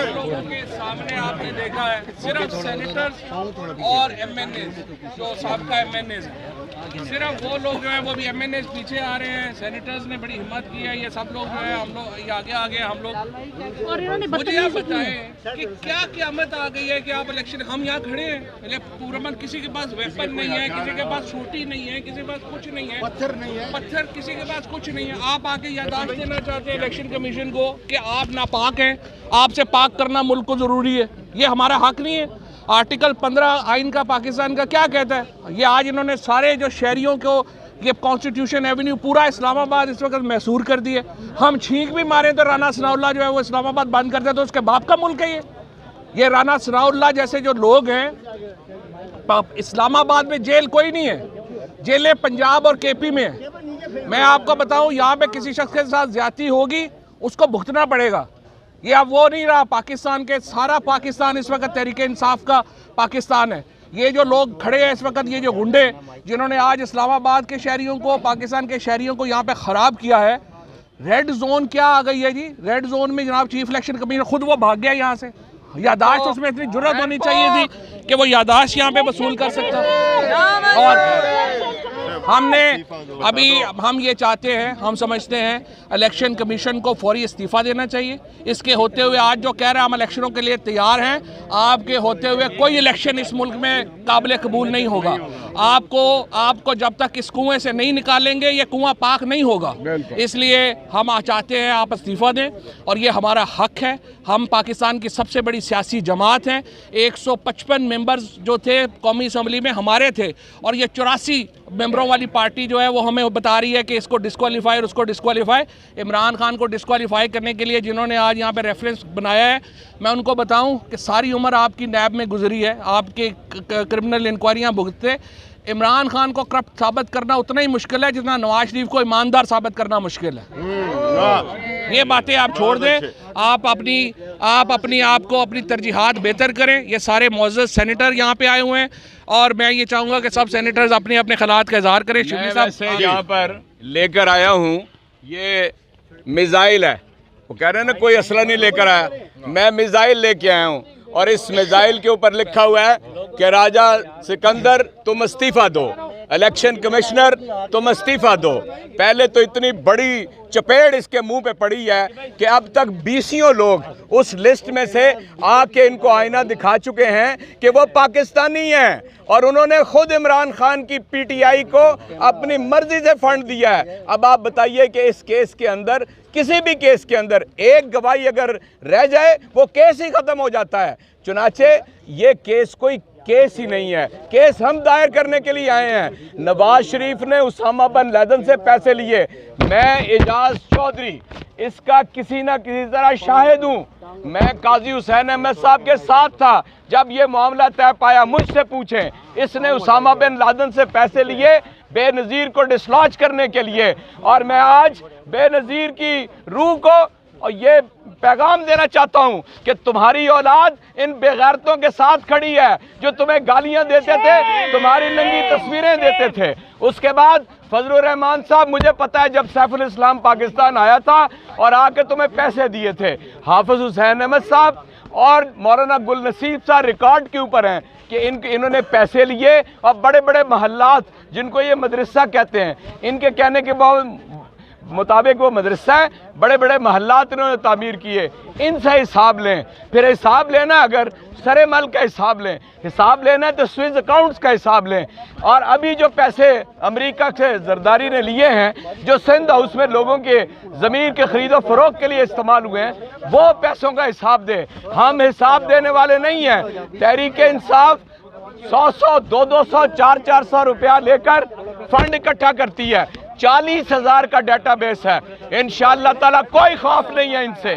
लोगों के सामने आपने देखा है सिर्फ सेनेटर्स और एमएनए जो साबका एमएनए हैं, सिर्फ वो लोग जो है वो भी एमएनए पीछे आ रहे हैं। सेनेटर्स ने बड़ी हिम्मत की है, ये सब लोग जो है हम लोग ये आगे हम लोग। और इन्होंने मुझे आप बताएं कि क्या क़यामत आ गई है कि आप इलेक्शन हम यहाँ खड़े हैं, पूरा किसी के पास वेपन नहीं है, किसी के पास छोटी नहीं है, किसी के पास कुछ नहीं है, पत्थर किसी के पास कुछ नहीं है। आप आके याददाश्त देना चाहते हैं इलेक्शन कमीशन को कि आप नापाक हैं, आपसे पाक करना मुल्क को ज़रूरी है, ये हमारा हक नहीं है। आर्टिकल 15 आइन का पाकिस्तान का क्या कहता है? ये आज इन्होंने सारे जो शहरियों को ये कॉन्स्टिट्यूशन एवेन्यू पूरा इस्लामाबाद इस वक्त मैसूर कर दिए। हम छींक भी मारे तो राना सनाउल्लाह जो है वो इस्लामाबाद बंद कर दे तो उसके बाप का मुल्क है ये राना सनाउल्लाह जैसे जो लोग हैं। इस्लामाबाद में जेल कोई नहीं है, जेलें पंजाब और केपी में है। मैं आपको बताऊं, यहाँ पे किसी शख्स के साथ ज्यादती होगी उसको भुगतना पड़ेगा। ये अब वो नहीं रहा पाकिस्तान के, सारा पाकिस्तान इस वक्त तहरीक इंसाफ का पाकिस्तान है। ये जो लोग खड़े हैं इस वक्त, ये जो गुंडे जिन्होंने आज इस्लामाबाद के शहरियों को, पाकिस्तान के शहरियों को यहाँ पे ख़राब किया है। रेड जोन क्या आ गई है जी? रेड जोन में जनाब चीफ इलेक्शन कमीशनर खुद वो भाग गया यहाँ से। यादाश्त उसमें इतनी जुर्रत होनी चाहिए थी कि वो यादाश्त यहाँ पे वसूल कर सकता। और हमने अभी हम ये चाहते हैं, हम समझते हैं इलेक्शन कमीशन को फौरी इस्तीफ़ा देना चाहिए। इसके होते हुए आज जो कह रहे हैं हम इलेक्शनों के लिए तैयार हैं, आपके होते हुए कोई इलेक्शन इस मुल्क में काबिल कबूल नहीं होगा। आपको जब तक इस कुएं से नहीं निकालेंगे ये कुआं पाक नहीं होगा। इसलिए हम चाहते हैं आप इस्तीफ़ा दें और ये हमारा हक है। हम पाकिस्तान की सबसे बड़ी सियासी जमात हैं। 155 मेंबर्स जो थे कौमी असम्बली में हमारे थे और ये 84 मेंबरों वाली पार्टी जो है वो हमें बता रही है कि इसको डिस्क्वालीफाई और उसको डिस्क्वालीफाई। इमरान खान को डिस्क्वालीफाई करने के लिए जिन्होंने आज यहाँ पे रेफरेंस बनाया है, मैं उनको बताऊं कि सारी उम्र आपकी नैब में गुजरी है, आपके क्रिमिनल इंक्वायरियाँ भुगतते। इमरान खान को करप्ट साबित करना उतना ही मुश्किल है जितना नवाज शरीफ को ईमानदार साबित करना मुश्किल है। ये बातें आप छोड़ दें, आप अपनी तरजीहात बेहतर करें। ये सारे मौजूद सेनेटर यहाँ पे आए हुए हैं और मैं ये चाहूँगा कि सब सेनेटर्स अपने अपने खिलात का इजहार करें। शिबली साहब से यहाँ पर लेकर आया हूँ, ये मिसाइल है। वो कह रहे हैं ना कोई असला नहीं लेकर आया, मैं मिसाइल लेके आया हूँ और इस मिसाइल के ऊपर लिखा हुआ है कि राजा सिकंदर तुम इस्तीफा दो, इलेक्शन कमिश्नर तुम इस्तीफा दो। पहले तो इतनी बड़ी चपेट इसके मुंह पे पड़ी है कि अब तक 20 लोग उस लिस्ट में से आके इनको आईना दिखा चुके हैं कि वो पाकिस्तानी हैं और उन्होंने खुद इमरान खान की पीटीआई को अपनी मर्जी से फंड दिया है। अब आप बताइए कि इस केस के अंदर, किसी भी केस के अंदर एक गवाही अगर रह जाए वो केस ही खत्म हो जाता है। चुनाचे ये केस कोई केस ही नहीं है, केस हम दायर करने के लिए आए हैं। नवाज शरीफ ने उसामा बिन लादेन से पैसे लिए, मैं एजाज चौधरी इसका किसी ना किसी तरह शाहिद हूँ। मैं काजी हुसैन अहमद साहब के साथ था जब ये मामला तय पाया। मुझसे पूछें, इसने उसामा बिन लादेन से पैसे लिए बेनज़ीर को डिसलॉन्च करने के लिए। और मैं आज बेनज़ीर की रूह को और ये पैगाम देना चाहता हूं कि तुम्हारी औलाद इन बेगैरतों के साथ खड़ी है जो तुम्हें गालियां देते थे, तुम्हारी नंगी तस्वीरें देते थे। उसके बाद फजलुर रहमान साहब, मुझे पता है जब सैफुल इस्लाम पाकिस्तान आया था और आके तुम्हें पैसे दिए थे। हाफिज हुसैन अहमद साहब और मौलाना गुल नसीब साहब रिकॉर्ड के ऊपर हैं कि इन्होंने पैसे लिए और बड़े बड़े महल्लात जिनको ये मदरसा कहते हैं, इनके कहने के मुताबिक वो मदरसा है, बड़े बड़े महल्लात इन्होंने तामीर किए। इनसे हिसाब लें। फिर हिसाब लेना, अगर सरे मल का हिसाब लें, हिसाब लेना है तो स्विस अकाउंट्स का हिसाब लें। और अभी जो पैसे अमेरिका से जरदारी ने लिए हैं, जो सिंध हाउस में लोगों के ज़मीन के खरीदो फरोख्त के लिए इस्तेमाल हुए हैं, वो पैसों का हिसाब दें। हम हिसाब देने वाले नहीं हैं। तहरीक इंसाफ 100-100, 200-200, 400-400 रुपया लेकर फंड इकट्ठा करती है। 40,000 का डेटाबेस है। इंशाअल्लाह ताला कोई खौफ नहीं है इनसे।